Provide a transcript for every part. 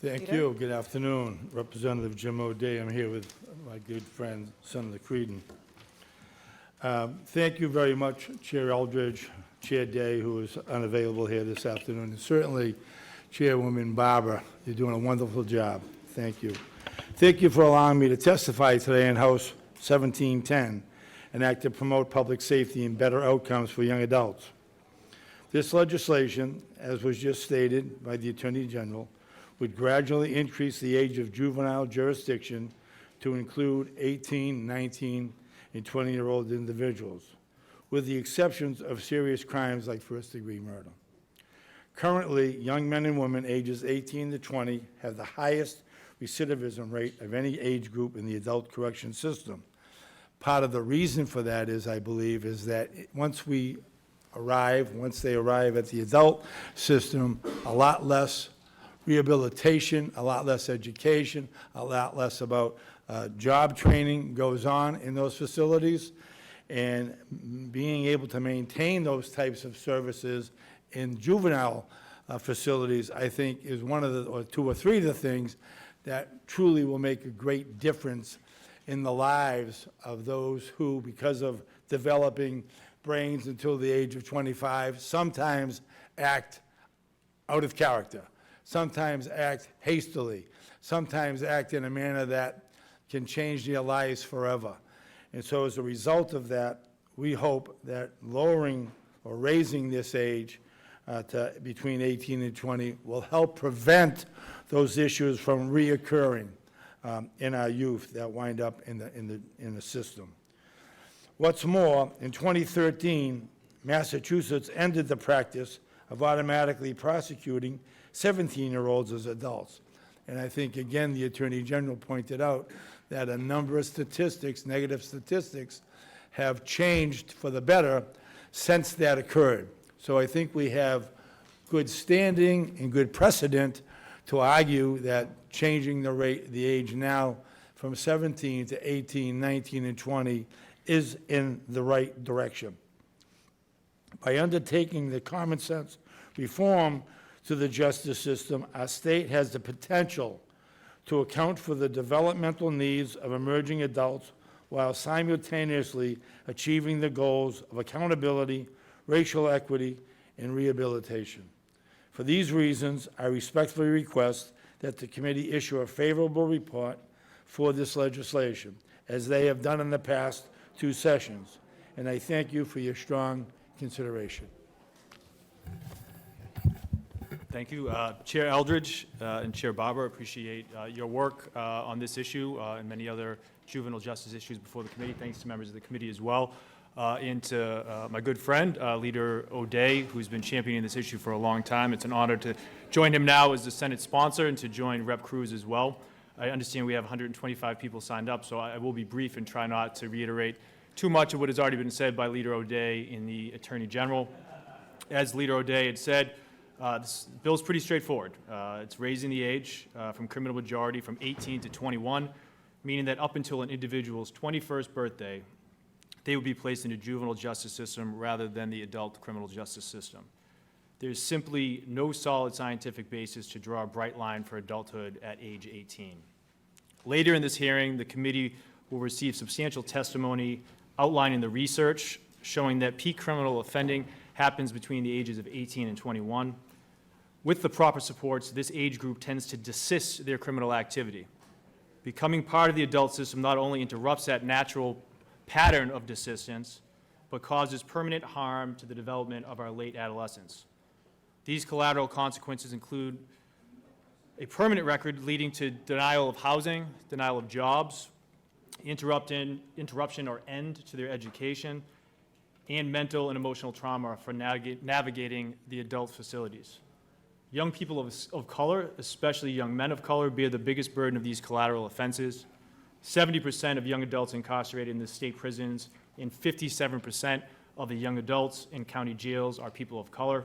Thank you. Good afternoon. Representative Jim O'Day. I'm here with my good friend, Senator Crighton. Thank you very much, Chair Eldridge, Chair Day, who is unavailable here this afternoon, and certainly Chairwoman Barber. You're doing a wonderful job. Thank you. Thank you for allowing me to testify today in House 1710, an act to promote public safety and better outcomes for young adults. This legislation, as was just stated by the Attorney General, would gradually increase the age of juvenile jurisdiction to include 18, 19, and 20-year-old individuals, with the exceptions of serious crimes like first-degree murder. Currently, young men and women ages 18 to 20 have the highest recidivism rate of any age group in the adult correction system. Part of the reason for that is, I believe, is that once they arrive at the adult system, a lot less rehabilitation, a lot less education, a lot less about job training goes on in those facilities, and being able to maintain those types of services in juvenile facilities, I think, is one of the, or two or three of the things that truly will make a great difference in the lives of those who, because of developing brains until the age of 25, sometimes act out of character, sometimes act hastily, sometimes act in a manner that can change their lives forever. And so as a result of that, we hope that lowering or raising this age to between 18 and 20 will help prevent those issues from reoccurring in our youth that wind up in the system. What's more, in 2013, Massachusetts ended the practice of automatically prosecuting 17-year-olds as adults. And I think, again, the Attorney General pointed out that a number of statistics, negative statistics, have changed for the better since that occurred. So I think we have good standing and good precedent to argue that changing the age now from 17 to 18, 19, and 20 is in the right direction. By undertaking the common sense reform to the justice system, our state has the potential to account for the developmental needs of emerging adults while simultaneously achieving the goals of accountability, racial equity, and rehabilitation. For these reasons, I respectfully request that the committee issue a favorable report for this legislation, as they have done in the past two sessions, and I thank you for your strong consideration. Thank you. Chair Eldridge and Chair Barber, appreciate your work on this issue and many other juvenile justice issues before the committee. Thanks to members of the committee as well. And to my good friend, Leader O'Day, who's been championing this issue for a long time. It's an honor to join him now as the Senate sponsor and to join Rep. Cruz as well. I understand we have 125 people signed up, so I will be brief and try not to reiterate too much of what has already been said by Leader O'Day and the Attorney General. As Leader O'Day had said, this bill is pretty straightforward. It's raising the age from criminal majority from 18 to 21, meaning that up until an individual's 21st birthday, they would be placed in the juvenile justice system rather than the adult criminal justice system. There's simply no solid scientific basis to draw a bright line for adulthood at age 18. Later in this hearing, the committee will receive substantial testimony outlining the research showing that peak criminal offending happens between the ages of 18 and 21. With the proper supports, this age group tends to desist their criminal activity. Becoming part of the adult system not only interrupts that natural pattern of desistance, but causes permanent harm to the development of our late adolescents. These collateral consequences include a permanent record leading to denial of housing, denial of jobs, interruption or end to their education, and mental and emotional trauma for navigating the adult facilities. Young people of color, especially young men of color, bear the biggest burden of these collateral offenses. 70% of young adults incarcerated in the state prisons and 57% of the young adults in county jails are people of color.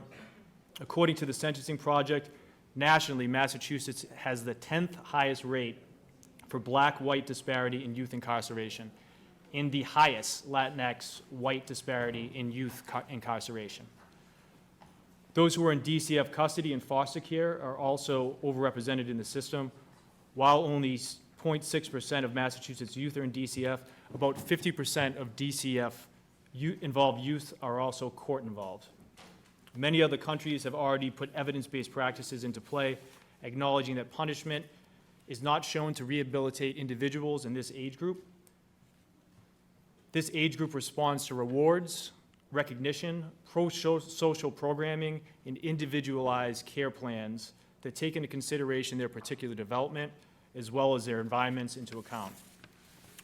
According to the Sentencing Project, nationally, Massachusetts has the 10th highest rate for black-white disparity in youth incarceration and the highest Latinx white disparity in youth incarceration. Those who are in DCF custody and foster care are also overrepresented in the system. While only 0.6% of Massachusetts youth are in DCF, about 50% of DCF involved youth are also court involved. Many other countries have already put evidence-based practices into play, acknowledging that punishment is not shown to rehabilitate individuals in this age group. This age group responds to rewards, recognition, pro-social programming, and individualized care plans that take into consideration their particular development as well as their environments into account.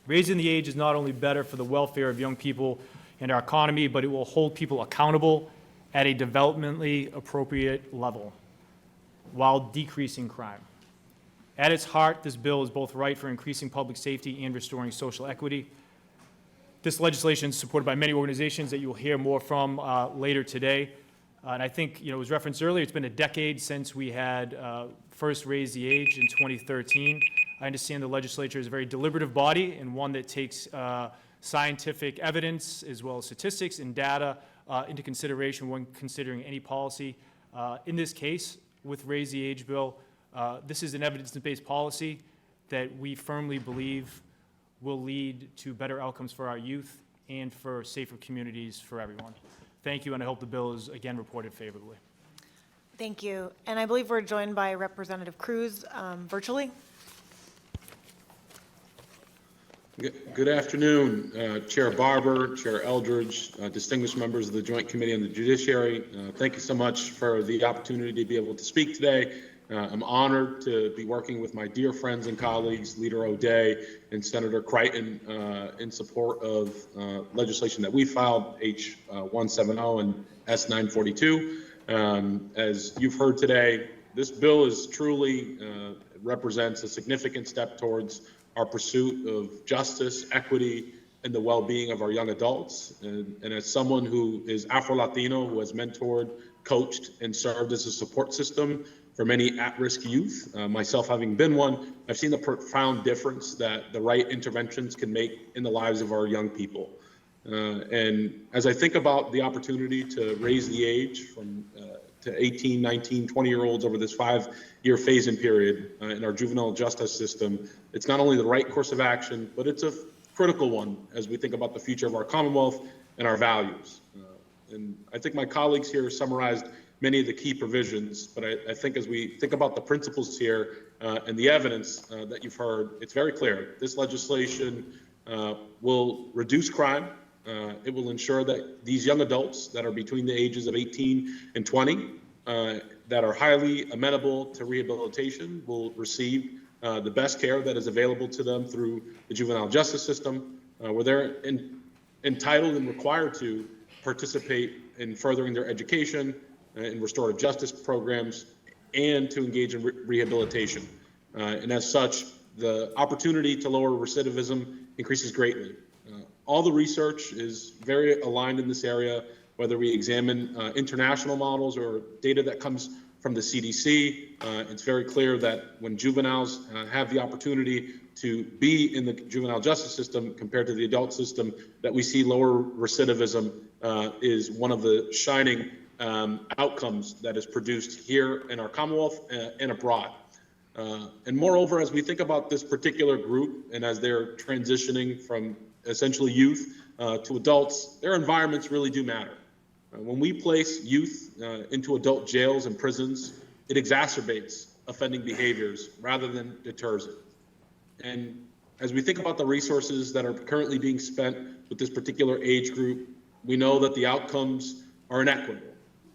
Raising the age is not only better for the welfare of young people and our economy, but it will hold people accountable at a developmentally appropriate level while decreasing crime. At its heart, this bill is both right for increasing public safety and restoring social equity. This legislation is supported by many organizations that you will hear more from later today. And I think, it was referenced earlier, it's been a decade since we had first raised the age in 2013. I understand the legislature is a very deliberative body and one that takes scientific evidence as well as statistics and data into consideration when considering any policy. In this case, with Raise the Age bill, this is an evidence-based policy that we firmly believe will lead to better outcomes for our youth and for safer communities for everyone. Thank you, and I hope the bill is again reported favorably. Thank you. And I believe we're joined by Representative Cruz virtually. Good afternoon, Chair Barber, Chair Eldridge, distinguished members of the Joint Committee on the Judiciary. Thank you so much for the opportunity to be able to speak today. I'm honored to be working with my dear friends and colleagues, Leader O'Day and Senator Crighton, in support of legislation that we filed, H 170 and S 942. As you've heard today, this bill is truly represents a significant step towards our pursuit of justice, equity, and the well-being of our young adults. And as someone who is Afro-Latino, who has mentored, coached, and served as a support system for many at-risk youth, myself having been one, I've seen the profound difference that the right interventions can make in the lives of our young people. And as I think about the opportunity to raise the age from to 18, 19, 20-year-olds over this 5-year phase-in period in our juvenile justice system, it's not only the right course of action, but it's a critical one as we think about the future of our Commonwealth and our values. And I think my colleagues here summarized many of the key provisions, but I think as we think about the principles here and the evidence that you've heard, it's very clear. This legislation will reduce crime. It will ensure that these young adults that are between the ages of 18 and 20 that are highly amenable to rehabilitation will receive the best care that is available to them through the juvenile justice system, where they're entitled and required to participate in furthering their education, in restorative justice programs, and to engage in rehabilitation. And as such, the opportunity to lower recidivism increases greatly. All the research is very aligned in this area, whether we examine international models or data that comes from the CDC. It's very clear that when juveniles have the opportunity to be in the juvenile justice system compared to the adult system, that we see lower recidivism is one of the shining outcomes that is produced here in our Commonwealth and abroad. And moreover, as we think about this particular group and as they're transitioning from essentially youth to adults, their environments really do matter. When we place youth into adult jails and prisons, it exacerbates offending behaviors rather than deters it. And as we think about the resources that are currently being spent with this particular age group, we know that the outcomes are inequitable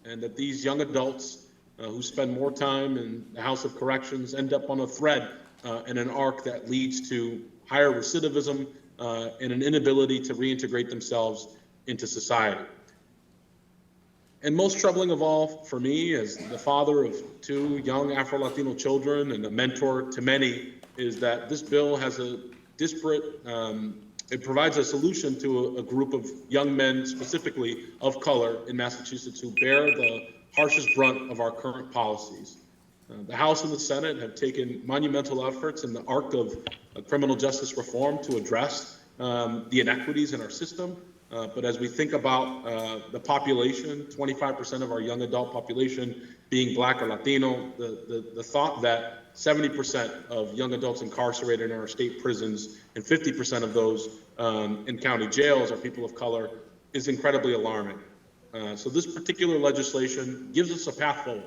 and that these young adults who spend more time in the House of Corrections end up on a thread and an arc that leads to higher recidivism and an inability to reintegrate themselves into society. And most troubling of all for me, as the father of 2 young Afro-Latino children and a mentor to many, is that this bill has a disparate, it provides a solution to a group of young men, specifically of color in Massachusetts, who bear the harshest brunt of our current policies. The House and the Senate have taken monumental efforts in the arc of criminal justice reform to address the inequities in our system. But as we think about the population, 25% of our young adult population being Black or Latino, the thought that 70% of young adults incarcerated in our state prisons and 50% of those in county jails are people of color is incredibly alarming. So this particular legislation gives us a path forward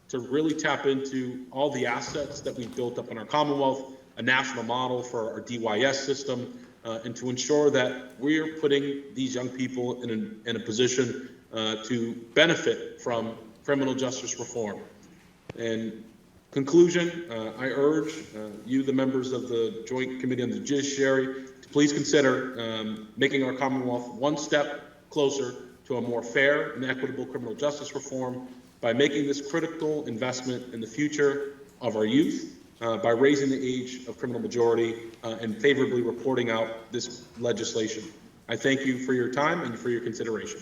to really tap into all the assets that we've built up in our Commonwealth, a national model for our DYS system, and to ensure that we're putting these young people in a position to benefit from criminal justice reform. In conclusion, I urge you, the members of the Joint Committee on the Judiciary, to please consider making our Commonwealth one step closer to a more fair and equitable criminal justice reform by making this critical investment in the future of our youth, by raising the age of criminal majority and favorably reporting out this legislation. I thank you for your time and for your consideration.